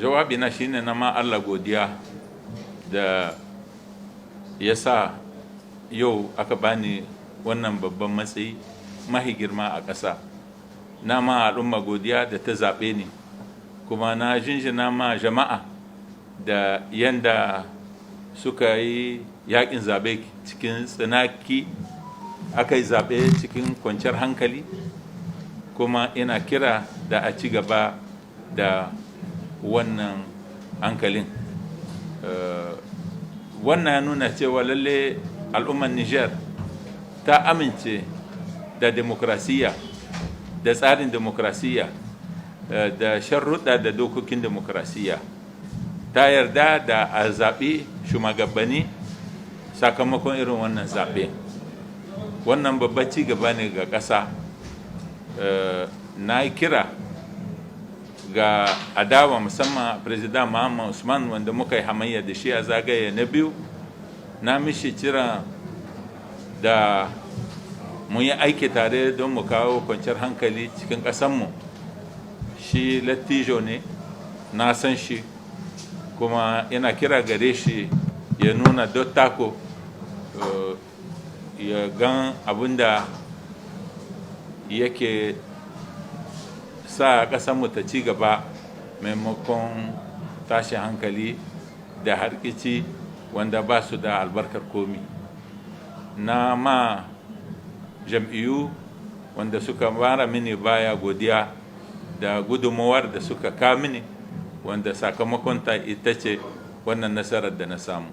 Jawabina shine na ma Allah godiya da ya sa yau aka bani wannan babban matsayi mahi girma a ƙasa. Na ma al'umma godiya da ta zaɓe ni, kuma na jinjina ma jama'a da yanda suka yi yaƙin zaɓe cikin tsinaki, aka yi zaɓe cikin kwanciyar hankali, kuma ina kira da a ci gaba da wannan hankalin. Wannan ya nuna cewa lalle al'ummar Niger ta amince da demokrasiya, da tsarin demokrasiya, da sharruɗa da dokokin demokrasiya. Ta yarda da a zaɓi shugabanni sakamakon irin wannan zaɓe. Wannan babban ci gaba ne ga ƙasa. Na yi kira ga adawa, musamman President Muhammad Usman, wanda muka yi hamayya da shi a zagaye na biyu. Na mishi kira da mu yi aiki tare don mu kawo kwanciyar hankali cikin ƙasanmu. Shi lattijo ne, na san shi, kuma ina kira gare shi ya nuna dottako, ya gan abin da yake sa ƙasarmu ta ci gaba maimakon tashin hankali da harkici wanda ba su da albarkar komi. Na ma jam'iyyu wanda suka mara mini baya godiya da gudunmawar da suka kawo mini, wanda sakamakonta ita ce wannan nasarar da na samu.